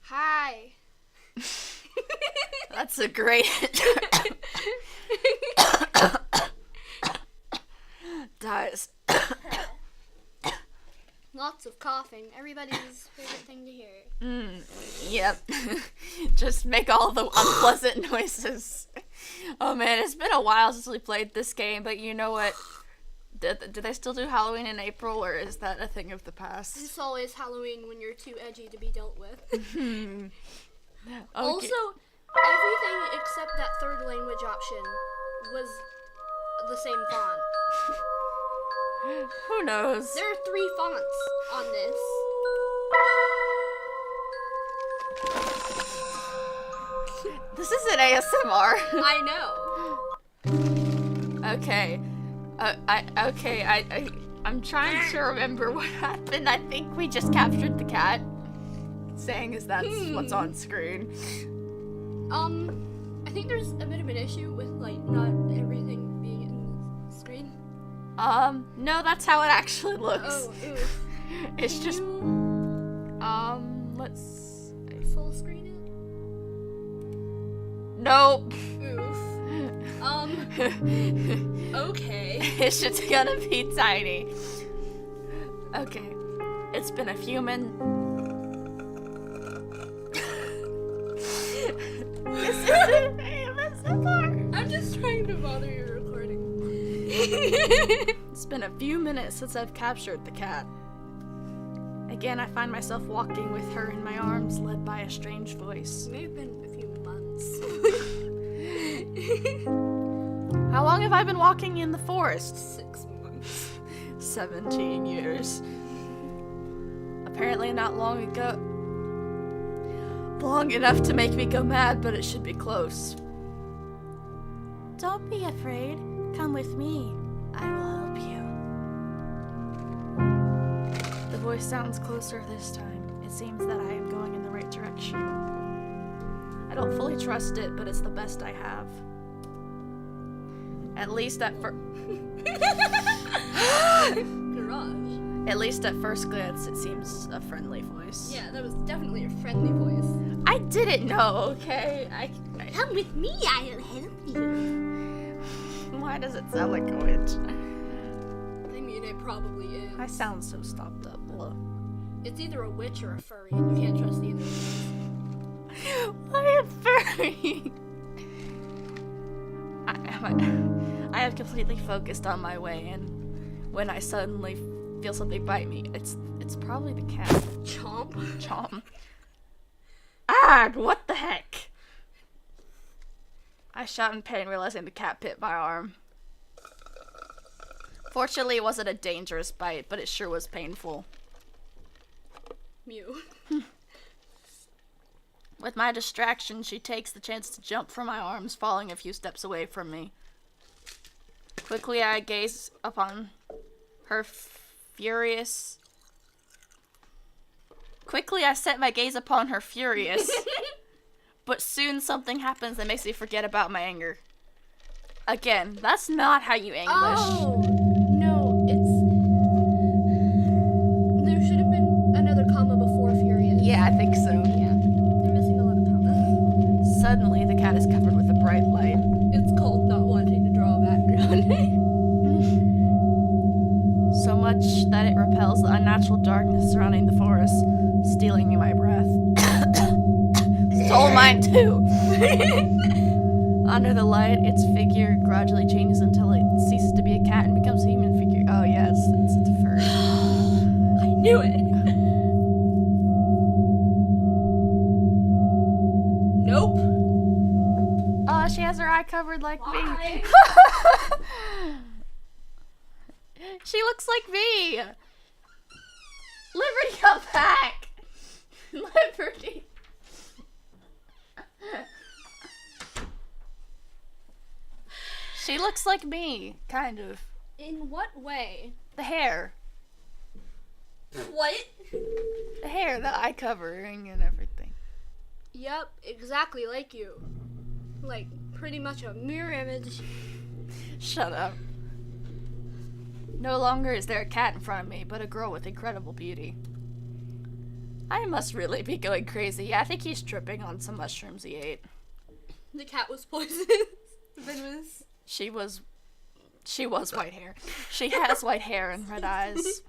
Hi. That's a great... Dies. Lots of coughing. Everybody's favorite thing to hear. Yep. Just make all the unpleasant noises. Oh man, it's been a while since we played this game, but you know what? Do they still do Halloween in April, or is that a thing of the past? It's always Halloween when you're too edgy to be dealt with. Okay. Also, everything except that third language option was the same font. Who knows? There are 3 fonts on this. This isn't ASMR. I know. Okay. I'm trying to remember what happened. I think we just captured the cat. Saying as that's what's on screen. I think there's a bit of an issue with, like, not everything being in the screen. No, that's how it actually looks. Oh, oof. It's just, let's... Full screen it? Nope. Oof. Okay. It's just gonna be tiny. Okay. It's been a few minutes. This isn't ASMR. I'm just trying to bother your recording. It's been a few minutes since I've captured the cat. Again, I find myself walking with her in my arms, led by a strange voice. It may have been a few months. How long have I been walking in the forest? 6 months. 17 years. Apparently not long ago. Long enough to make me go mad, but it should be close. Don't be afraid. Come with me. I will help you. The voice sounds closer this time. It seems that I am going in the right direction. I don't fully trust it, but it's the best I have. At least at Garage. At least at first glance, it seems a friendly voice. Yeah, that was definitely a friendly voice. I didn't know, okay? I Come with me, I'll help you. Why does it sound like a witch? I mean, it probably is. I sound so stopped up. Look. It's either a witch or a furry, and you can't trust either. Why a furry? I have completely focused on my way, and when I suddenly feel something bite me, it's probably the cat. Chomp. Chomp. Ah, what the heck? I shout in pain, realizing the cat bit my arm. Fortunately, it wasn't a dangerous bite, but it sure was painful. Mew. With my distraction, she takes the chance to jump from my arms, falling a few steps away from me. Quickly, I gaze upon her furious... Quickly, I set my gaze upon her furious. But soon something happens that makes me forget about my anger. Again, that's not how you English. Oh, no, there should have been another comma before furious. Yeah, I think so. Yeah, they're missing a lot of commas. Suddenly, the cat is covered with a bright light. It's called not wanting to draw a background. So much that it repels the unnatural darkness surrounding the forest, stealing my breath. Stole mine too! Under the light, its figure gradually changes until it ceases to be a cat and becomes a human figure. Oh yes, it's a furry. I knew it! Nope! Oh, she has her eye covered like Why? me. She looks like me! Liberty, come back! Liberty! She looks like me, kind of. In what way? The hair. What? The hair, the eye covering and everything. Yep, exactly like you. Like, pretty much a mirror image. Shut up. No longer is there a cat in front of me, but a girl with incredible beauty. I must really be going crazy. Yeah, I think he's tripping on some mushrooms he ate. The cat was poisonous. Venomous. She was white hair. She has white hair and red eyes.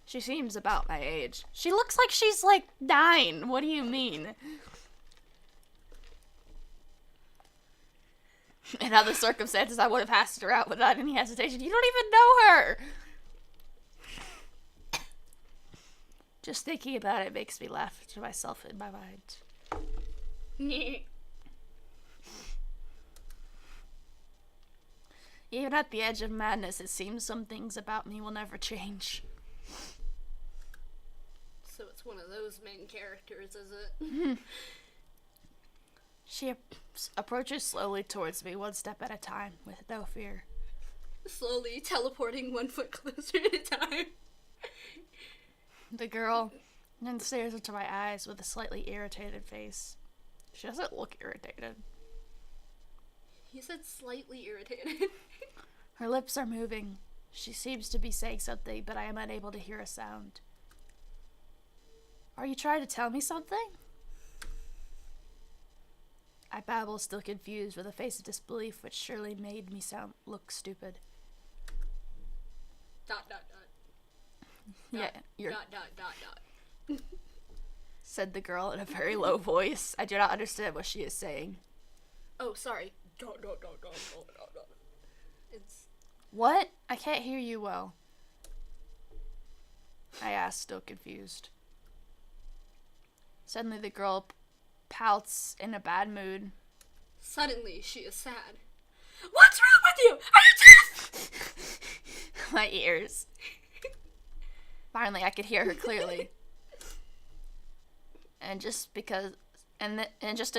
She seems about my age. She looks like she's like 9. What do you mean? In other circumstances, I would have asked her out without any hesitation. You don't even know her! Just thinking about it makes me laugh to myself in my mind. Even at the edge of madness, it seems some things about me will never change. So it's one of those main characters, is it? She approaches slowly towards me, one step at a time, with no fear. Slowly teleporting 1 foot closer at a time. The girl then stares into my eyes with a slightly irritated face. She doesn't look irritated. You said slightly irritated. Her lips are moving. She seems to be saying something, but I am unable to hear a sound. Are you trying to tell me something? I babble, still confused, with a face of disbelief which surely made me look stupid. ... Yeah, you're... ... said the girl in a very low voice. I do not understand what she is saying. Oh, sorry. ... It's... What? I can't hear you well. I asked, still confused. Suddenly the girl pouts in a bad mood. Suddenly she is sad. What's wrong with you? Are you deaf? My ears. Finally, I could hear her clearly. And just in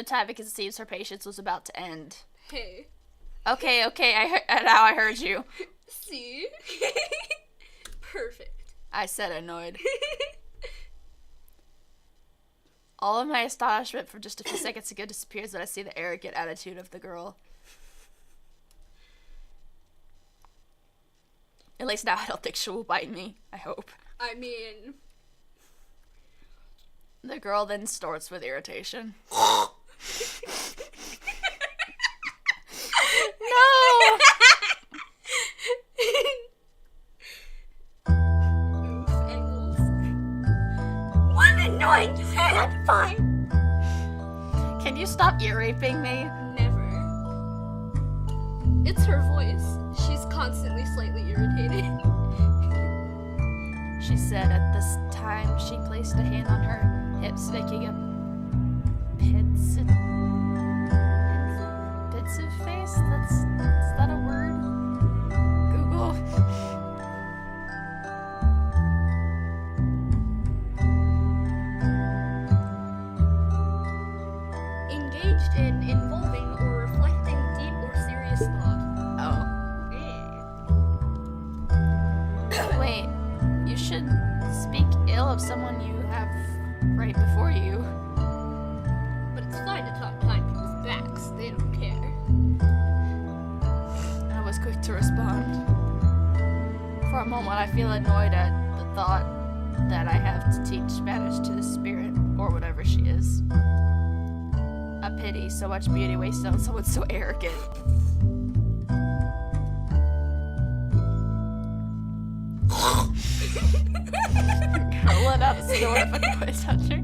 time because it seems her patience was about to end. Hey. Okay, now I heard you. See? Perfect. I said, annoyed. All of my astonishment for just a few seconds ago disappears when I see the arrogant attitude of the girl. At least now I don't think she will bite me. I hope. I mean... The girl then snorts with irritation. No! Oof, angles. One annoying head, fine. Can you stop ear raping me? Never. It's her voice. She's constantly slightly irritated. She said at this time she placed a hand on her hips, making a pensive face? Is that a word? Google. Engaged in involving or reflecting deep or serious thought. Oh. Wait, you should speak ill of someone you have right before you. But it's fine to talk behind people's backs. They don't care. I was quick to respond. For a moment, I feel annoyed at the thought that I have to teach Spanish to the spirit, or whatever she is. A pity so much beauty wasted on someone so arrogant. Girl let out a snort of annoyance under her.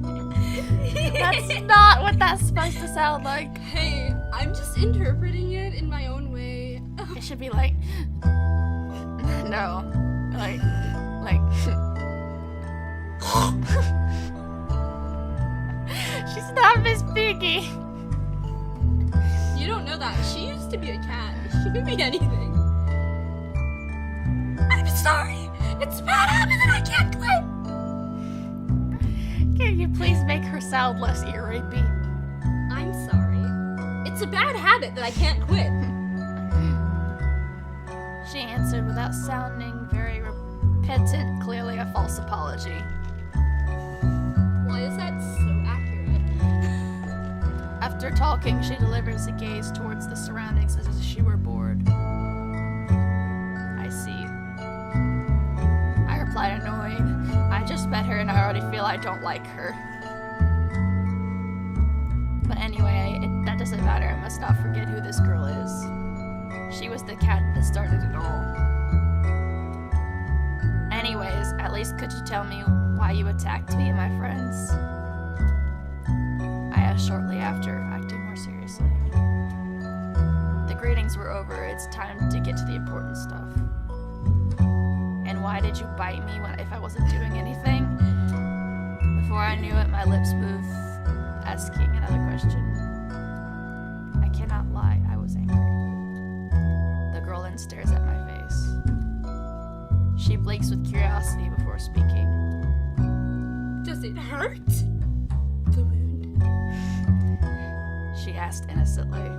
That's not what that's supposed to sound like. Hey, I'm just interpreting it in my own way. It should be like... No. Like... She's not Miss Piggy. You don't know that. She used to be a cat. She could be anything. I'm sorry. It's a bad habit and I can't quit. Can you please make her sound less ear rapey? I'm sorry. It's a bad habit that I can't quit. She answered without sounding very repentant, clearly a false apology. Why is that so accurate? After talking, she delivers a gaze towards the surroundings as if she were bored. I see. I replied, annoyed. met her and I already feel I don't like her. But anyway, that doesn't matter. I must not forget who this girl is. She was the cat that started it all. Anyways, at least could you tell me why you attacked me and my friends? I asked shortly after, acting more seriously. The greetings were over. It's time to get to the important stuff. And why did you bite me if I wasn't doing anything? Before I knew it, my lips moved, asking another question. I cannot lie, I was angry. The girl then stares at my face. She blinks with curiosity before speaking. Does it hurt? The wound. She asked innocently.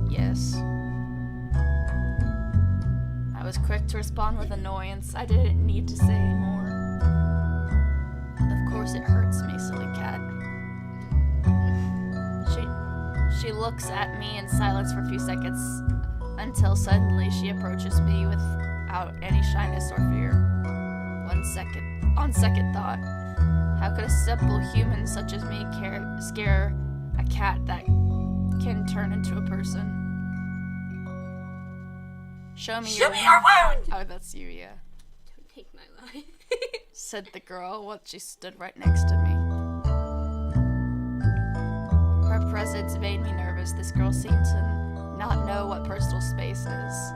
Yes. I was quick to respond with annoyance. I didn't need to say more. Of course it hurts me, silly cat. She looks at me in silence for a few seconds until suddenly she approaches me without any shyness or fear. On second thought, how could a simple human such as me scare a cat that can turn into a person? Show me your wound! Oh, that's you, yeah. Don't take my life. Said the girl once she stood right next to me. Her presence made me nervous. This girl seemed to not know what personal space is.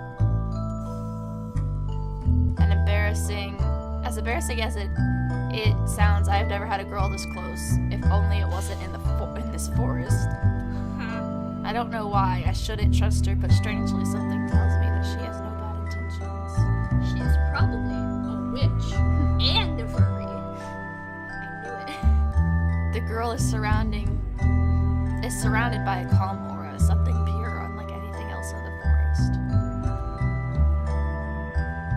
As embarrassing as it sounds, I've never had a girl this close. If only it wasn't in this forest. I don't know why. I shouldn't trust her, but strangely something tells me that she has no bad intentions. She is probably a witch and a furry. I knew it. The girl is surrounded by a calm aura, something pure, unlike anything else in the forest.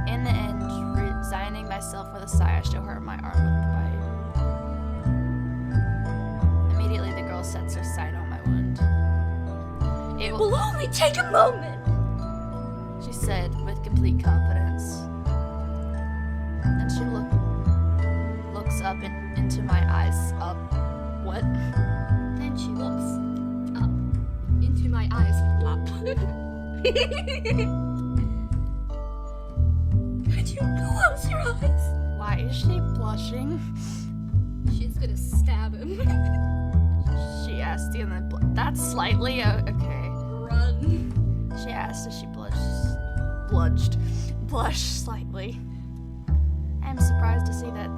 In the end, resigning myself with a sigh, I show her my arm with the bite. Immediately, the girl sets her sight on my wound. It will only take a moment, she said with complete confidence. Then she looks up into my eyes. Up. What? Then she looks up into my eyes. Up. Could you close your eyes? Why is she blushing? She's gonna stab him. She asked, and then that's slightly okay. Run. She asked as she blushed slightly. I'm surprised to see that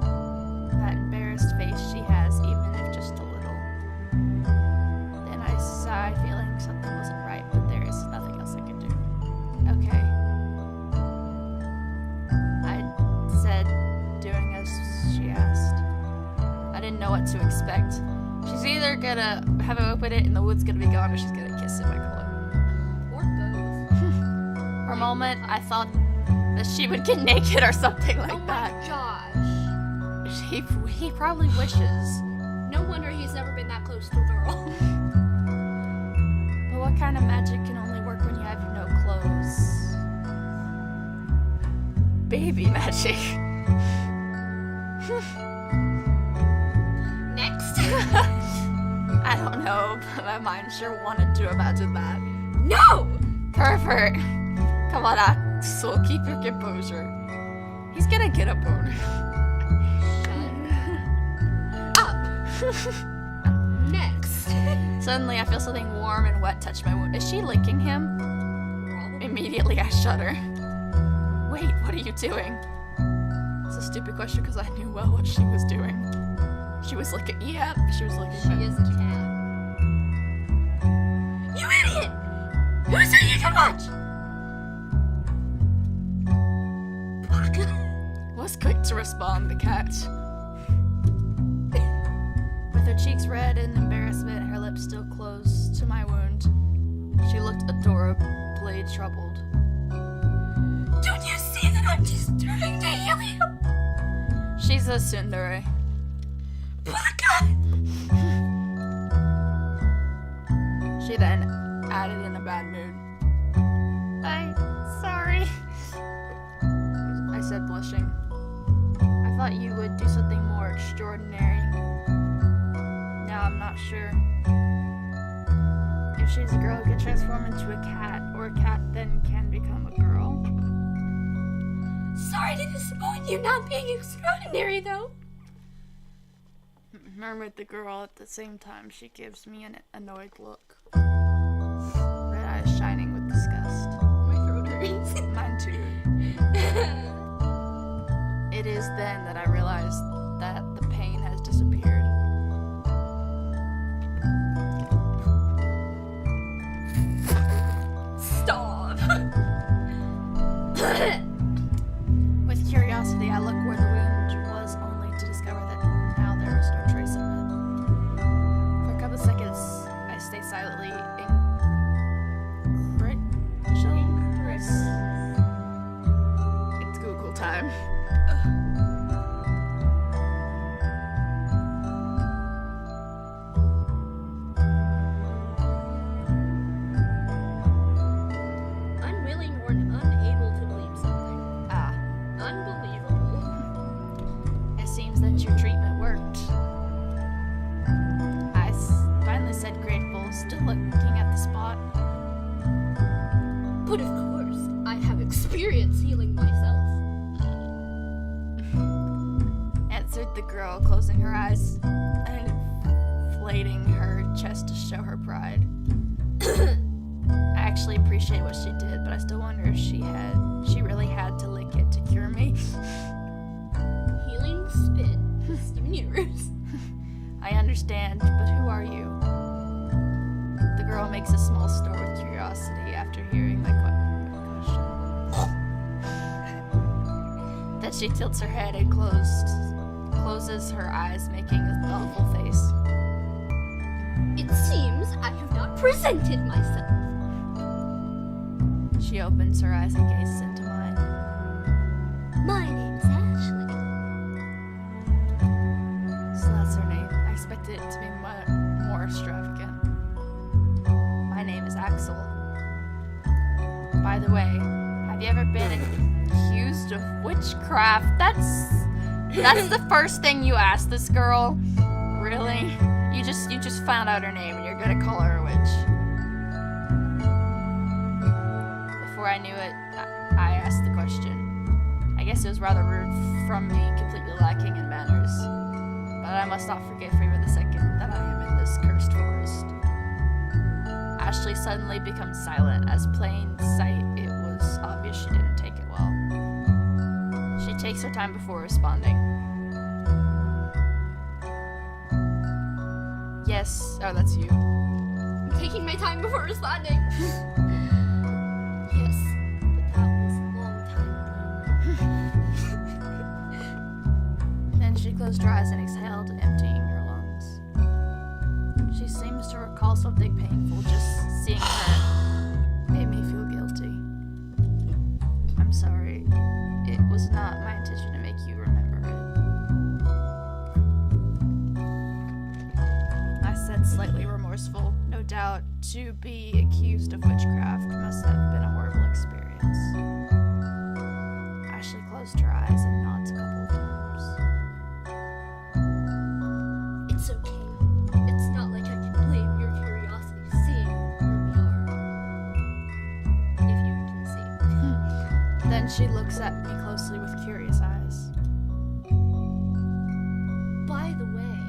embarrassed face she has, even if just a little. Then I sighed, feeling something wasn't right, but there is nothing else I could do. Okay. I said, doing as she asked. I didn't know what to expect. She's either gonna have him open it and the wood's gonna be gone, or she's gonna kiss him. I call it. Or both. For a moment, I thought that she would get naked or something like that. Oh my gosh. He probably wishes. No wonder he's never been that close to a girl. But what kind of magic can only work when you have no clothes? Baby magic. Next. I don't know, but my mind sure wanted to imagine that. No! Perfect. Come on, Axel, keep your composure. He's gonna get a boner. Shut up. Next. Suddenly, I feel something warm and wet touch my wound. Is she licking him? Probably. Immediately, I shudder. Wait, what are you doing? It's a stupid question because I knew well what she was doing. She was licking. Yeah, she was licking She him. is a cat. You idiot! Who said you could watch? BAKA. Was quick to respond, the cat. With her cheeks red in embarrassment, her lips still close to my wound, she looked adorably troubled. Don't you see that I'm just trying to heal you? She's a Tsundere. BAKA! She then added in a bad mood. I'm sorry, I said, blushing. I thought you would do something more extraordinary. Now I'm not sure. If she's a girl who can transform into a cat, or a cat then can become a girl. Sorry to disappoint you not being extraordinary, though. Murmured the girl at the same time she gives me an annoyed look. Red eyes shining with disgust. My throat hurts. Mine too. It is then that I realize that the pain has disappeared. Stop. With curiosity, I look where the wound was, only to discover that now there is no trace of it. For a couple of seconds, I stay silently incredulous. It's Google time. Unwilling or unable to believe something. Unbelievable. It seems that your treatment worked. I finally said grateful, still looking at the spot. But of course, I have experience healing myself. Answered the girl, closing her eyes and inflating her chest to show her pride. I actually appreciate what she did, but I still wonder if she really had to lick it to cure me. Healing spit. Steven Universe. I understand, but who are you? The girl makes a small stir with curiosity after hearing my question. Then she tilts her head and closes her eyes, making a thoughtful face. It seems I have not presented myself. She opens her eyes and gazes into mine. My name's Ashley. So that's her name. I expected it to be more extravagant. My name is Axel. By the way, have you ever been accused of witchcraft? That's the first thing you asked this girl? Really? You just found out her name and you're gonna call her a witch. Before I knew it, I asked the question. I guess it was rather rude from me, completely lacking in manners. But I must not forget for even a second that I am in this cursed forest. Ashley suddenly becomes silent, as plain sight it was obvious she didn't take it well. She takes her time before responding. Yes. Oh, that's you. I'm taking my time before responding. Yes, but that was a long time ago. Then she closed her eyes and exhaled, emptying her lungs. She seems to recall something painful. Just seeing her made me feel guilty. I'm sorry. It was not my intention to make you remember it. I said, slightly remorseful. No doubt, to be accused of witchcraft must have been a horrible experience. Ashley closed her eyes and nods a couple of times. It's okay. It's not like I can blame your curiosity seeing where we are. If you can see. Then she looks at me closely with curious eyes. By the way,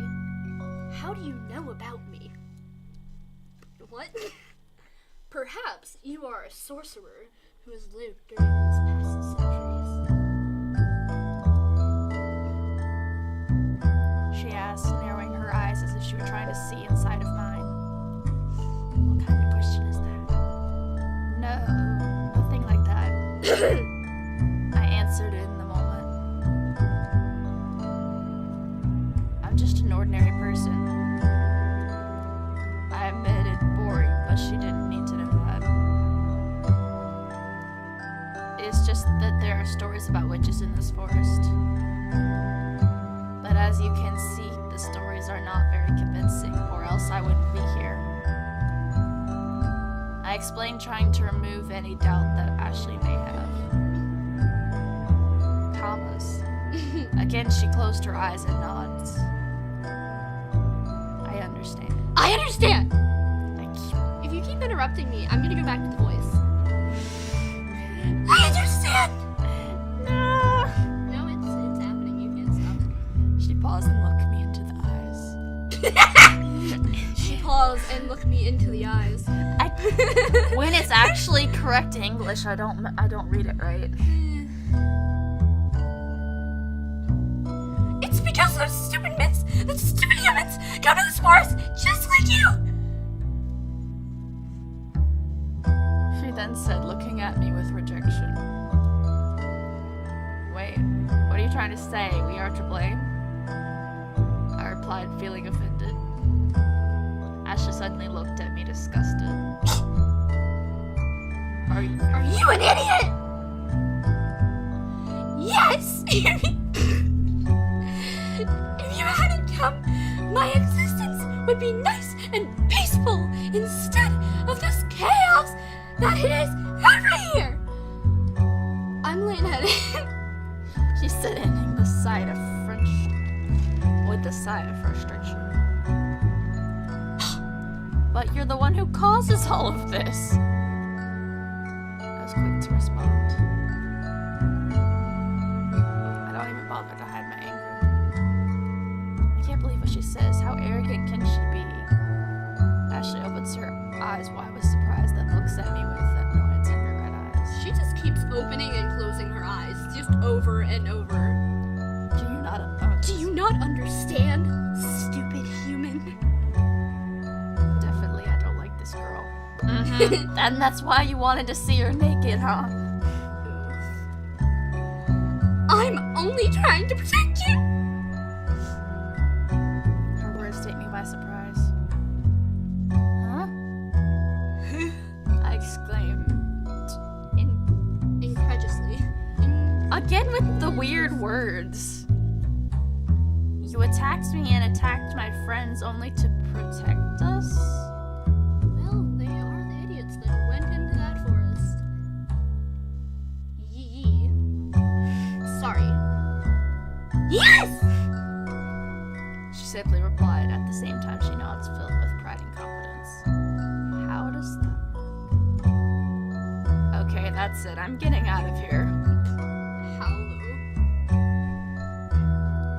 how do you know about me? What? Perhaps you are a sorcerer who has lived during these past centuries. She asked, narrowing her eyes as if she were trying to see inside of mine. What kind of question is that? No, nothing like that. I answered in the moment. I'm just an ordinary person. I admitted boring, but she didn't need to know that. It's just that there are stories about witches in this forest. But as you can see, the stories are not very convincing, or else I wouldn't be here. I explained, trying to remove any doubt that Ashley may have. Commas. Again, she closed her eyes and nods. I understand. I understand! Thank you. If you keep interrupting me, I'm gonna go back to the voice. I understand! No. No, it's happening. You can't stop. She paused and looked me into the eyes. She paused and looked me into the eyes. When it's actually correct English, I don't read it right. It's because those stupid myths, those stupid humans, come to this forest just like you! She then said, looking at me with rejection. Wait, what are you trying to say? We are to blame? I replied, feeling offended. Ashley suddenly looked at me disgusted. Are you an idiot? Yes! If you hadn't come, my existence would be nice and peaceful instead of this chaos that it is everywhere. I'm lightheaded. She said, ending the sight of with a sigh of frustration. But you're the one who causes all of this. I was quick to respond. I don't even bother to hide my anger. I can't believe what she says. How arrogant can she be? Ashley opens her eyes wide with surprise, then looks at me with annoyance in her red eyes. She just keeps opening and closing her eyes, just over and over. Do you not understand, stupid human? Definitely, I don't like this girl. Mm-hmm. And that's why you wanted to see her naked, huh? I'm only trying to protect you! Her words take me by surprise. Huh? I exclaimed incredulously. Again with the weird words. You attacked me and attacked my friends only to protect us? Well, they are the idiots that went into that forest. Yee. Sorry. Yes! She simply replied, at the same time she nods, filled with pride and confidence. How does that work? Okay, that's it. I'm getting out of here.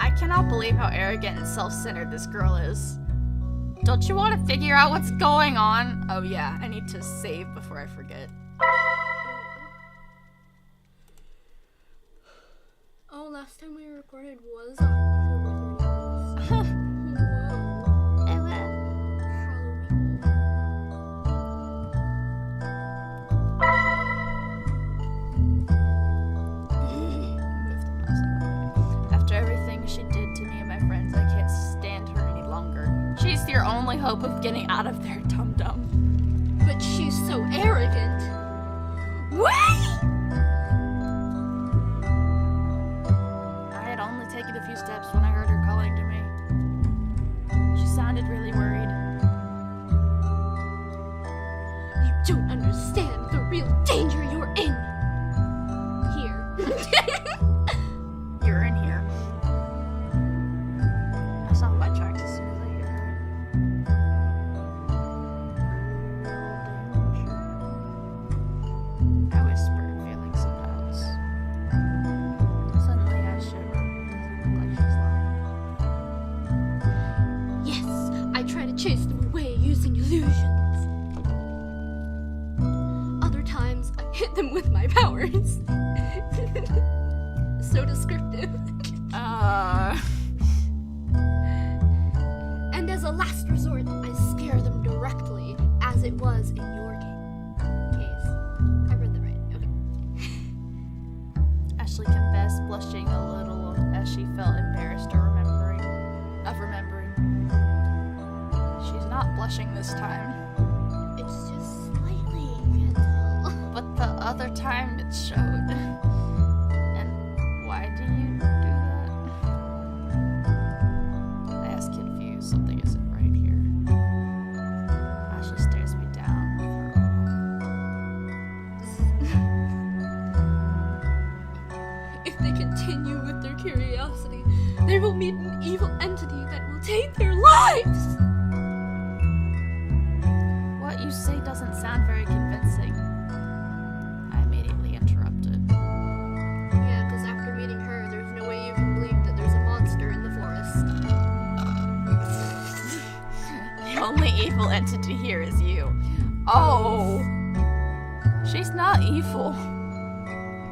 I cannot believe how arrogant and self-centered this girl is. Don't you want to figure out what's going on? Oh yeah, I need to save before I forget. Oh, last time we recorded was October 31st. She did to me and my friends, I can't stand her any longer. She's your only hope of getting out of there, dum-dum. But she's so arrogant. Wait! I had only taken a few steps when I heard her calling to me. She sounded really worried. You don't understand the real danger you're in. Here. You're in here. I saw my tracks as soon as I hear her. I whispered, feeling some doubts. Suddenly I shivered. Doesn't look like she's lying. Yes, I try to chase them away using illusions. Other times, I hit them with my powers. So descriptive. And as a last resort, I scare them directly, as it was in your case. I read that right. Okay. Ashley confessed, blushing a little as she felt embarrassed of remembering. She's not blushing this time. It's just slightly, you can tell. But the other time it showed. And why do you do that? I asked confused. Something isn't right here. Ashley stares me down with her If they continue with their curiosity, they will meet an evil entity that will take their lives. What you say doesn't sound very convincing. I immediately interrupted. Yeah, because after meeting her, there's no way you can believe that there's a monster in the forest. The only evil entity here is you. Oh! She's not evil.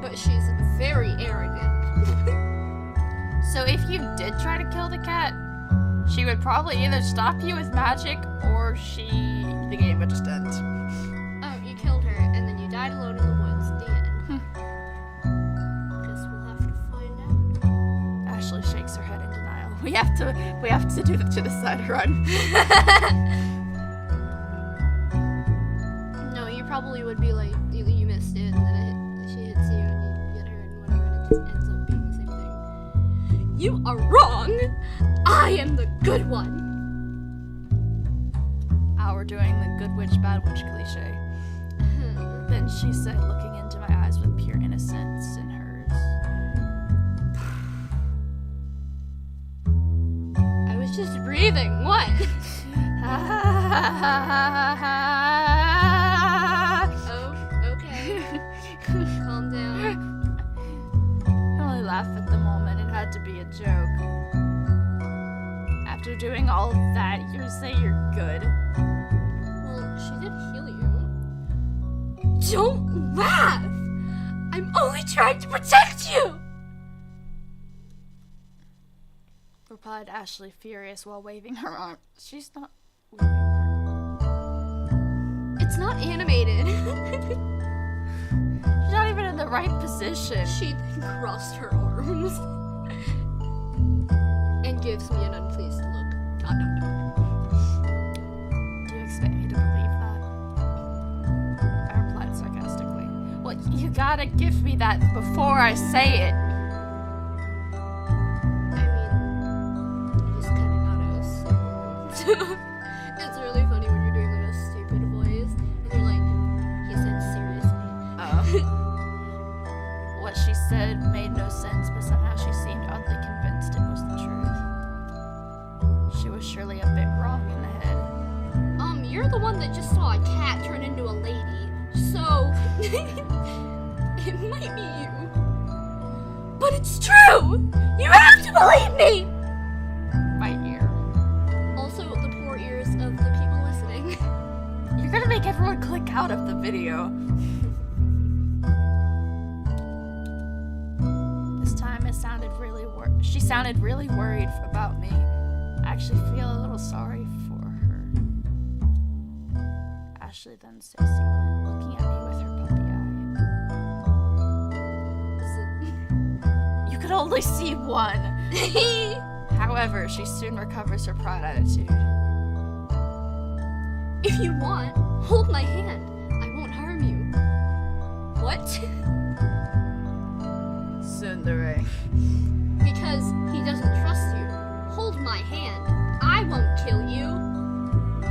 But she's very arrogant. So if you did try to kill the cat, she would probably either stop you with magic or the game would just end. Oh, you killed her and then you died alone in the woods. The end. Guess we'll have to find out. Ashley shakes her head in denial. We have to do the to the side run. No, you probably would be like, you missed it, and then she hits you, and you get her, and whatever, and it just ends up being the same thing. You are wrong! I am the good one! We're doing the good witch, bad witch cliche. Then she said, looking into my eyes with pure innocence in hers. I was just breathing, what? Oh, okay. Calm down. I can only laugh at the moment. It had to be a joke. After doing all of that, you say you're good. Well, she did heal you. Don't laugh! I'm only trying to protect you! Replied Ashley, furious while waving her arm. She's not waving her. It's not animated. She's not even in the right position. She then crossed her arms and gives me an unpleased look. Do you expect me to believe that? I replied sarcastically. Well, you gotta give me that before I say it. I mean, you just kind of gotta assume. It's really funny when you're doing like a stupid voice and you're like, he said seriously. What she said made no sense, but somehow she seemed oddly convinced it was the truth. She was surely a bit wrong in the head. You're the one that just saw a cat turn into a lady, so it might be you. But it's true! You have to believe me! My ear. Also, the poor ears of the people listening. You're gonna make everyone click out of the video. This time it sounded really she sounded really worried about me. I actually feel a little sorry for her. Ashley then stays silent, looking at me with her puppy eye. You could only see one. However, she soon recovers her proud attitude. If you want, hold my hand. I won't harm you. What? Tsundere. Because he doesn't trust you. Hold my hand. I won't kill you.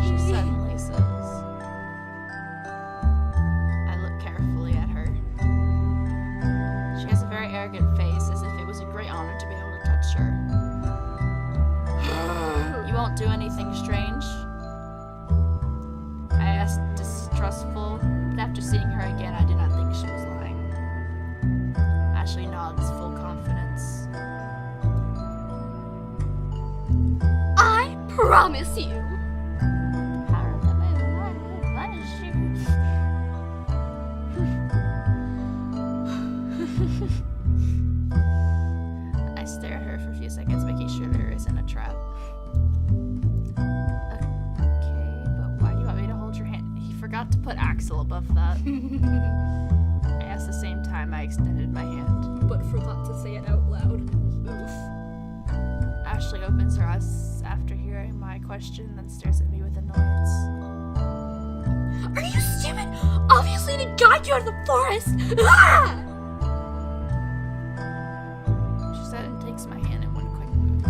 She suddenly says. I look carefully at her. She has a very arrogant face, as if it was a great honor to be able to touch her. You won't do anything strange? I asked, distrustful, but after seeing her again, I did not think she was lying. Ashley nods, full confidence. I promise you. I stare at her for a few seconds, making sure there isn't a trap. Okay, but why do you want me to hold your hand? He forgot to put Axel above that. I asked the same time I extended my hand. But forgot to say it out loud. Oof. Ashley opens her eyes after hearing my question, then stares at me with annoyance. Are you stupid? Obviously to guide you out of the forest! Ah! She said and takes my hand in one quick move.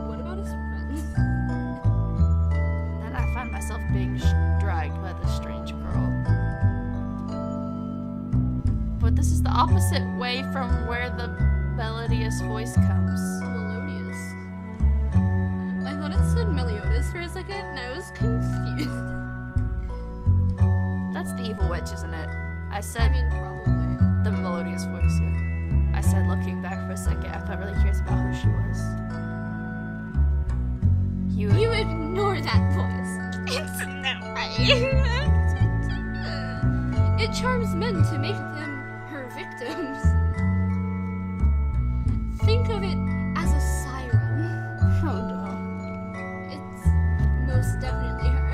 What about his friends? Then I find myself being dragged by this strange girl. But this is the opposite way from where the melodious voice comes. Well, voice for a second, and I was confused. That's the evil witch, isn't it? I I said mean, probably. the melodious voice, yeah. I said looking back for a second, I felt really curious about who she was. You ignore that voice. It's no way. It charms men to make them her victims. Think of it as a siren. Oh no. It's most definitely her.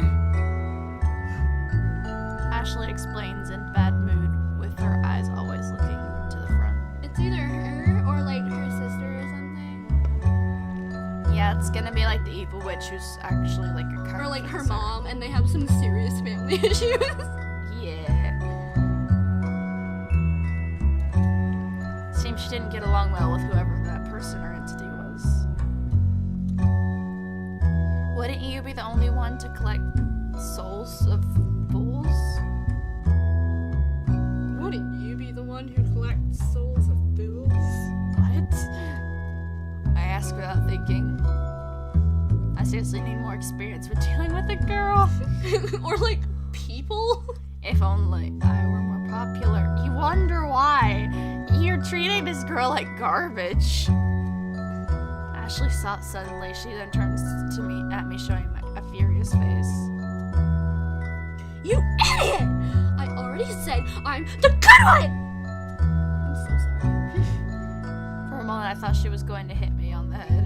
Ashley explains in bad mood with her eyes always looking to the front. It's either her or like her sister or something. Yeah, it's gonna be like the evil witch who's actually like a Or like her carpenter. mom, and they have some serious family issues. Yeah. Seems she didn't get along well with whoever that person or entity was. Wouldn't you be the only one to collect souls of fools? Wouldn't you be the one who collects souls of fools? What? I asked without thinking. I seriously need more experience with dealing with a girl. Or like people? If only I were more popular. You wonder why? You're treating this girl like garbage. Ashley stopped suddenly. She then turns to me at me, showing a furious face. You idiot! I already said I'm the good one! I'm so sorry. For a moment, I thought she was going to hit me on the head.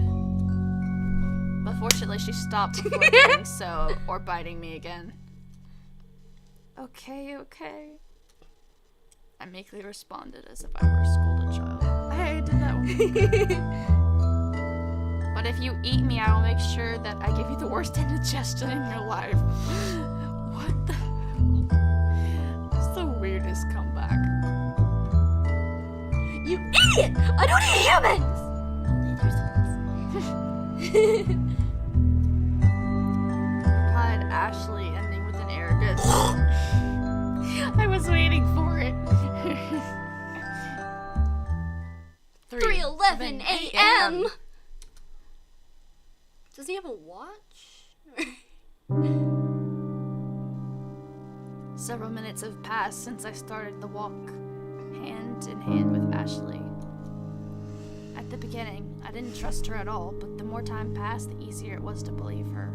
But fortunately, she stopped before doing so or biting me again. Okay. I meekly responded as if I were a scolded child. I did that one. But if you eat me, I will make sure that I give you the worst indigestion in your life. What the hell? That's the weirdest comeback. You idiot! I don't eat humans! Replied Ashley, ending with an arrogance. I was waiting for it. 3:11 a.m. Does he have a watch? Several minutes have passed since I started the walk, hand in hand with Ashley. At the beginning, I didn't trust her at all, but the more time passed, the easier it was to believe her.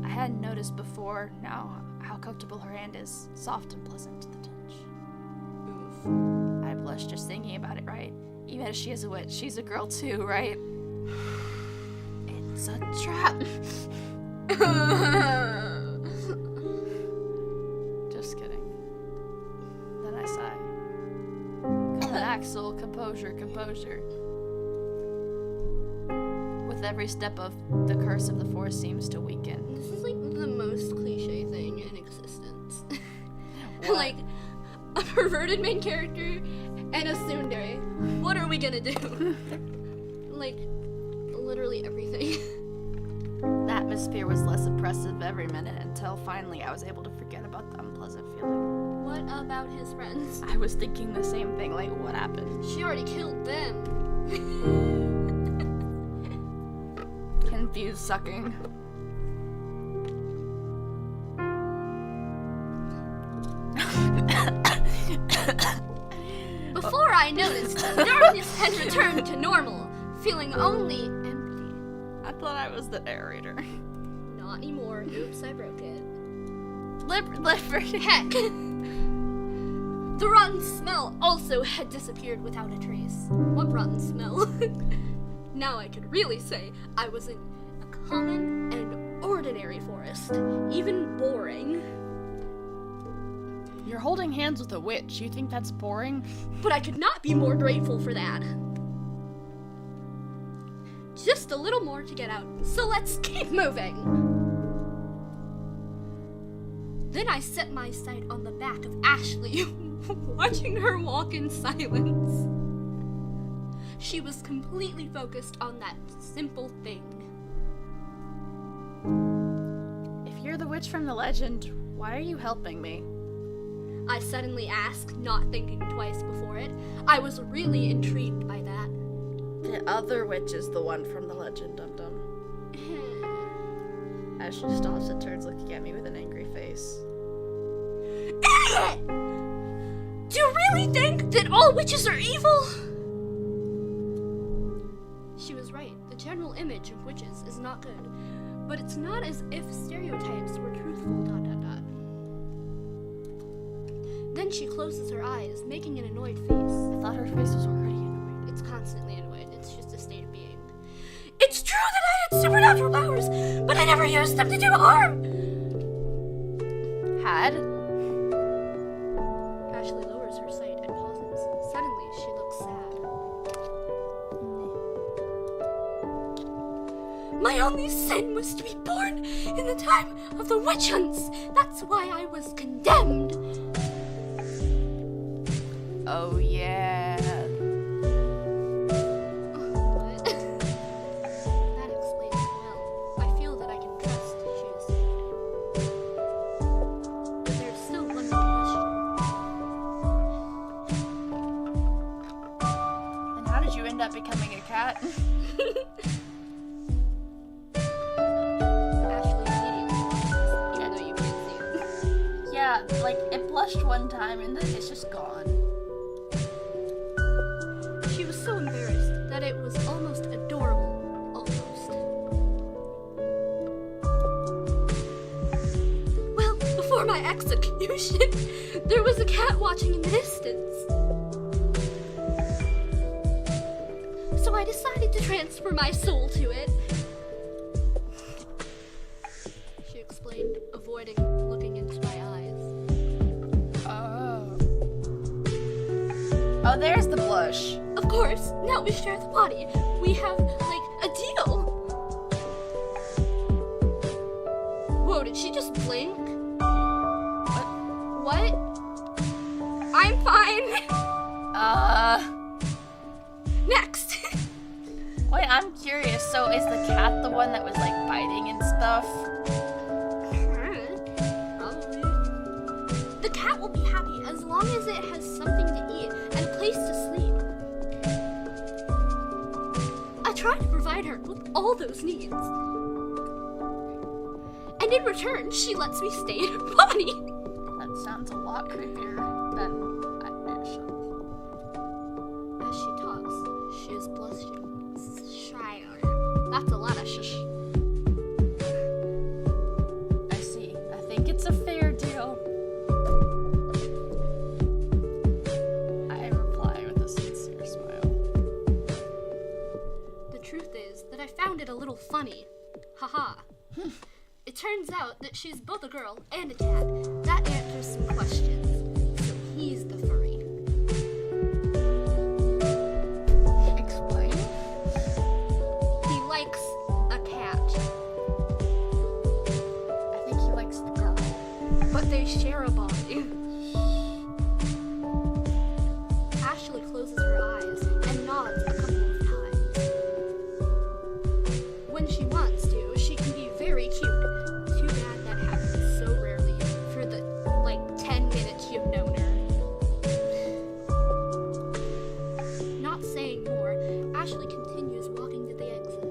I hadn't noticed before now how comfortable her hand is, soft and pleasant to the touch. Oof. I blush just thinking about it, right? Even if she is a witch, she's a girl too, right? It's a trap. Just kidding. Then I sigh. Come on, Axel, composure. With every step of the curse of the forest seems to weaken. This is like the most cliche thing in existence. What? Like, a perverted main character and a tsundere. What are we gonna do? Like, literally everything. The atmosphere was less oppressive every minute until finally I was able to forget about the unpleasant feeling. What about his friends? I was thinking the same thing, like, what happened? She already killed them. Confused sucking. Before I noticed, darkness had returned to normal, feeling only empty. I thought I was the narrator. Not anymore. Oops, I broke it. Liberty. Heck! The rotten smell also had disappeared without a trace. What rotten smell? Now I could really say I was in a common and ordinary forest. Even boring. You're holding hands with a witch. You think that's boring? But I could not be more grateful for that. Just a little more to get out, so let's keep moving. Then I set my sight on the back of Ashley, watching her walk in silence. She was completely focused on that simple thing. If you're the witch from the legend, why are you helping me? I suddenly asked, not thinking twice before it. I was really intrigued by that. The other witch is the one from the legend, Dum Dum. Ashley stops and turns looking at me with an angry face. Idiot! Do you really think that all witches are evil? She was right. The general image of witches is not good. But it's not as if stereotypes were truthful, ... Then she closes her eyes, making an annoyed face. I thought her face was already annoyed. It's constantly annoyed. It's just a state of being. It's true that I had supernatural powers, but I never used them to do harm! Had? Ashley lowers her sight and pauses. Suddenly, she looks sad. My only sin was to be born in the time of the witch hunts. That's why I was condemned. Oh, yeah. What? That explains it well. I feel that I can trust she is saved. But there's still one more question. And how did you end up becoming a cat? Ashley immediately watches, even though you can't see it. Yeah, like, it blushed one time and then it's just gone. She was so embarrassed that it was almost adorable. Almost. Well, before my execution, there was a cat watching in the distance. So I decided to transfer my soul to it. She explained, avoiding looking into my eyes. Oh, there's the blush. Of course, now we share the body. We have, like, a deal. Whoa, did she just blink? What? I'm fine. Next. Wait, I'm curious. So is the cat the one that was, like, biting and stuff? Probably. The cat will be happy as long as it has something to eat and a place to sleep. I try to provide her with all those needs. And in return, she lets me stay in her body. That sounds a lot creepier than Ashley. As she talks, she is blushing. Shy. That's a lot of shush. I see. I think it's a fair deal. I reply with a sincere smile. The truth is that I found it a little funny. Haha. It turns out that she's both a girl and a cat. That answers some questions. So he's the furry. Explain. He likes a cat, I think he likes the girl. but they share a body. Ashley closes her eyes and nods a couple of times. When she wants to, she can be very cute. Too bad that happens so rarely for the, 10 minutes you've known her. Not saying more, Ashley continues walking to the exit.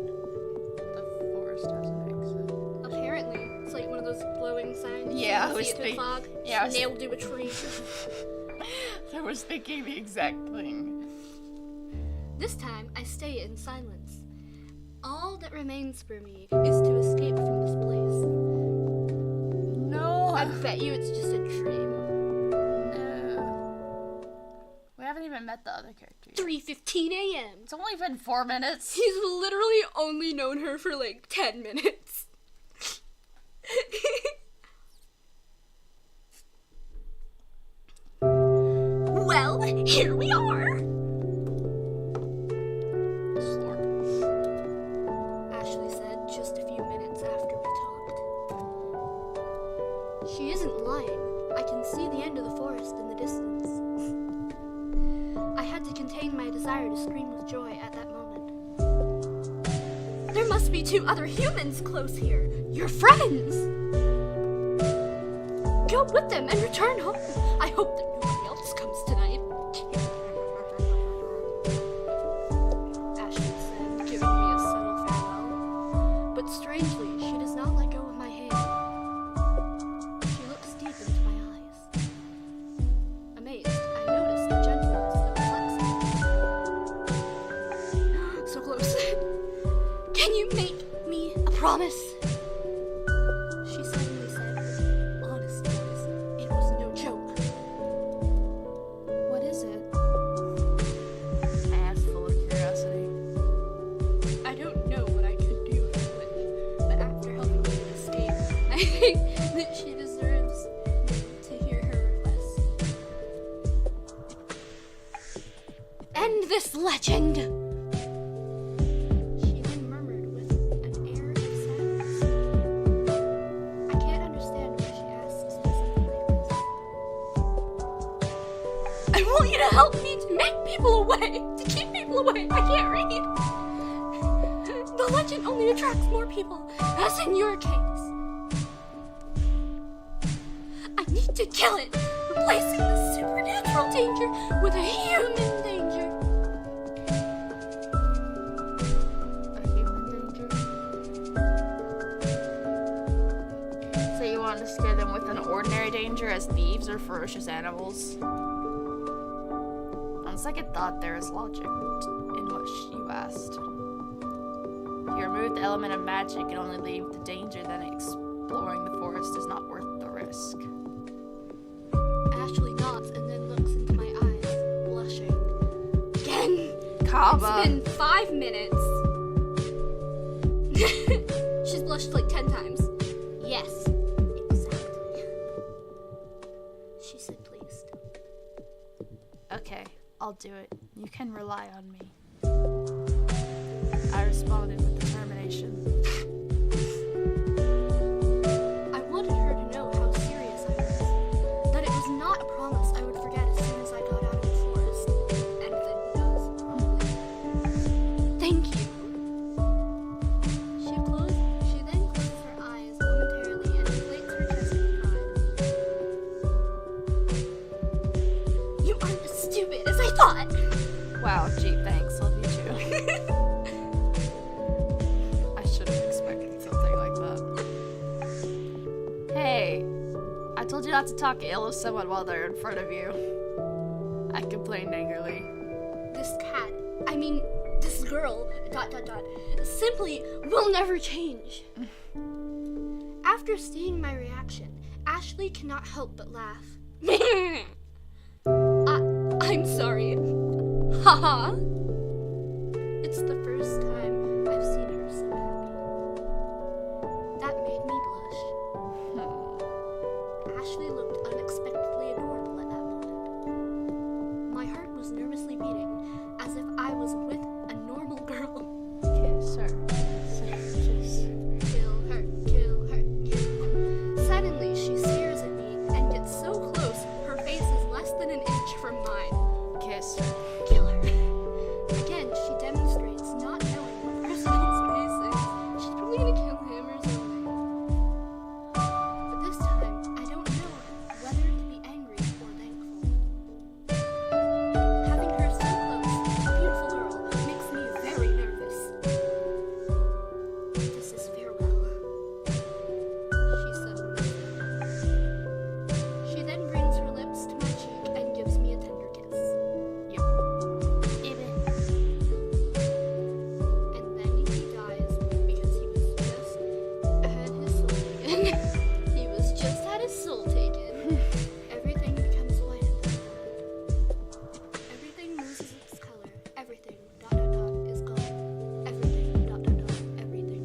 The forest has an exit. Apparently, it's like one of those glowing signs. Yeah, I You was see it through the think- fog, yeah, I was- nailed to a tree. I was thinking the exact thing. This time, I stay in silence. All that remains for me is to escape from this place. No. I bet you it's just a dream. No. We haven't even met the other character yet. 3:15 a.m. It's only been 4 minutes. He's literally only known her for 10 minutes. Well, here we are. Slurp. Ashley said just a few minutes after we talked. She isn't lying. I can see the end of the forest in the distance. I had to contain my desire to scream with joy at that moment. There must be 2 other humans close here. Your friends! Go with them and return home. I hope that nobody else comes tonight. Ashley said, giving me a subtle farewell. But strangely, she does not let go of my promise? She suddenly said, honest voice, it was no joke. What is it? I asked full of curiosity. I don't know what I could do with the witch, but after helping me escape, I think that she deserves to hear her request. End this legend! She then murmured with an air of sadness. I can't understand why she asked to say something like this. I want you to help me to make people away, to keep people away. I can't read. The legend only attracts more people, as in your case. I need to kill it, replacing the supernatural danger with a human danger. A human danger? So you want to scare them with an ordinary danger as thieves or ferocious animals? On second thought, there is logic in what you asked. If you remove the element of magic and only leave the danger, then exploring the forest is not worth the risk. Ashley nods and then looks into my eyes, blushing. Again! Kaba. It's been 5 minutes. She's blushed like 10 times. Yes, exactly. She said pleased. Okay, I'll do it. You can rely on me. I responded with determination. I wanted her to know how serious I was. That it was not a promise I would forget as soon as I got out of the forest. And then who knows, probably. Thank you. She then closes her eyes momentarily and inflates her chest with pride. You aren't as stupid as I thought! Wow, gee, thanks. Love you too. I should have expected something like that. Hey, I told you not to talk ill of someone while they're in front of you. I complained angrily. This girl, ... simply will never change. After seeing my reaction, Ashley cannot help but laugh. I'm sorry. Haha. It's the first time I've seen her so happy. That made me blush. Ashley looked unexpectedly adorable at that moment. My heart was nervously beating, as if I was with a normal girl. Kiss her. Kiss. Kill her, kill her, kill her. Suddenly, she stares at me and gets so close, her face is less than an inch from mine. Kiss her. Kill her. Again, she demonstrates not knowing what personal space is. She's probably gonna kill him or something. But this time, I don't know whether to be angry or thankful. Having her so close, a beautiful girl, makes me very nervous. This is farewell, she suddenly said. She then brings her lips to my cheek and gives me a tender kiss. Even. And then he dies because he was just had his soul taken. He was just had his soul taken. Everything becomes white at that moment. Everything loses its color. Everything ... is gone. Everything ... everything ...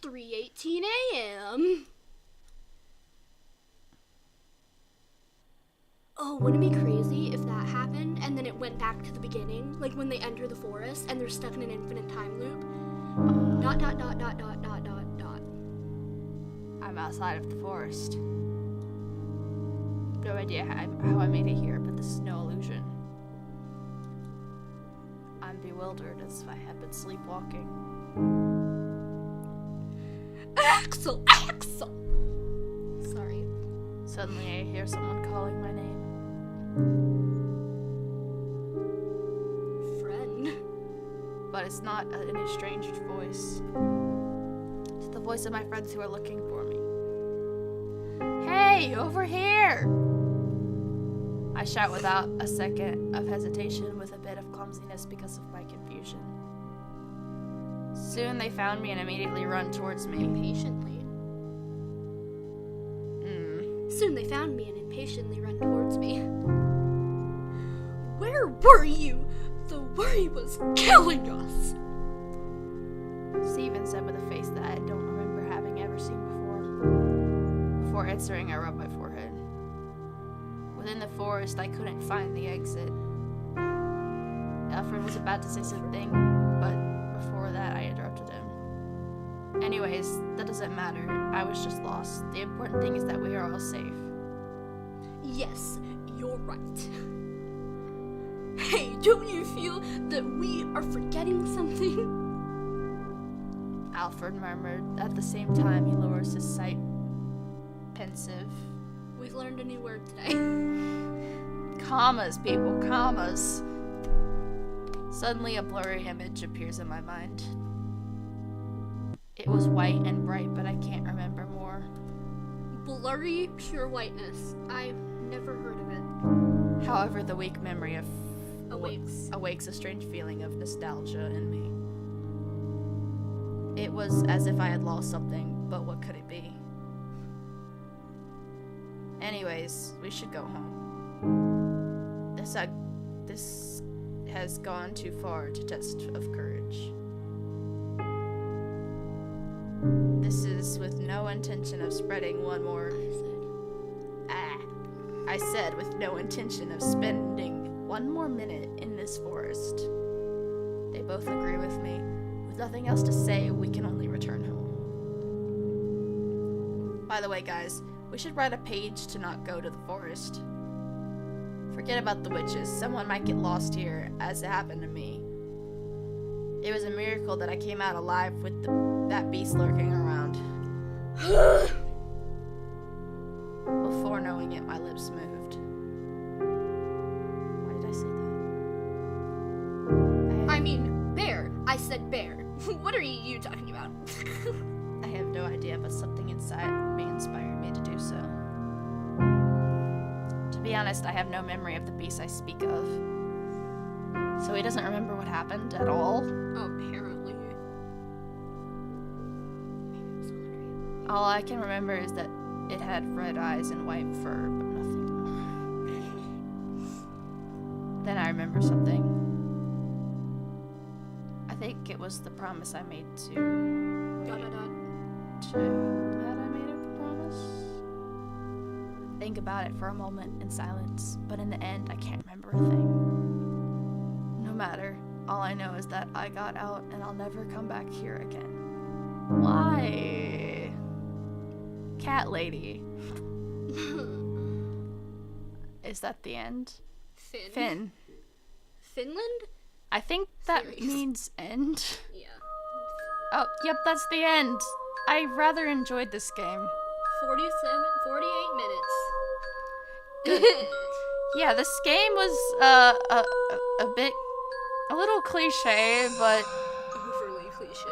3:18 a.m. Oh, wouldn't it be crazy if that happened and then it went back to the beginning? Like when they enter the forest and they're stuck in an infinite time loop? ... I'm outside of the forest. No idea how I made it here, but this is no illusion. I'm bewildered as if I have been sleepwalking. Axel! Axel! Sorry. Suddenly I hear someone calling my name. Friend. But it's not an estranged voice. It's the voice of my friends who are looking for me. Hey, over here! I I shout without a second of hesitation with a bit of clumsiness because of my confusion. Soon they found me and immediately run towards me. Impatiently. Soon they found me and impatiently run towards me. Where were you? The worry was killing us. Steven said with a face that I don't remember having ever seen before. Before answering, I rubbed my forehead. Within the forest, I couldn't find the exit. Alfred was about to say something, but before that, I interrupted him. Anyways, that doesn't matter. I was just lost. The important thing is that we are all safe. Yes, you're right. Hey, don't you feel that we are forgetting something? Alfred murmured. At the same time, he lowers his sight, pensive. We've learned a new word today. Commas, people, commas. Suddenly, a blurry image appears in my mind. It was white and bright, but I can't remember more. Blurry, pure whiteness. I've never heard of it. However, the weak memory of Awakes a strange feeling of nostalgia in me. It was as if I had lost something, but what could it be? Anyways, we should go home. This has gone too far to test of courage. This is with no intention of spreading one more. I said with no intention of spending one more minute in this forest. They both agree with me. With nothing else to say, we can only return home. By the way, guys, we should write a page to not go to the forest. Forget about the witches. Someone might get lost here, as it happened to me. It was a miracle that I came out alive with that beast lurking around. Before knowing it, my lips moved. Why did I say that? I mean, bear. I said bear. What are you talking about? I have no idea, but something inside me inspired me to do so. To be honest, I have no memory of the beast I speak of. So he doesn't remember what happened at all? Apparently. Maybe it was all a dream. All I can remember is that it had red eyes and white fur, but nothing more. Then I remember something. I think it was the promise I made to... Had I made a promise? Think about it for a moment in silence, but in the end, I can't remember a thing. No matter, all I know is that I got out and I'll never come back here again. Why? Cat lady. Is that the end? Finn. Finland? I think that Series. means end. Yeah. Oh, yep, that's the end. I rather enjoyed this game. 48 minutes. Yeah, this game was a little cliche, but Overly cliche.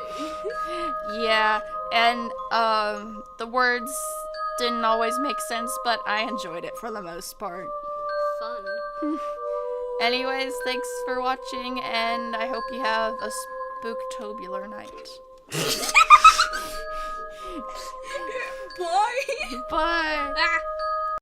yeah, and the words didn't always make sense, but I enjoyed it for the most part. Fun. Anyways, thanks for watching, and I hope you have a spooktobular night. Bye. Bye. Ah.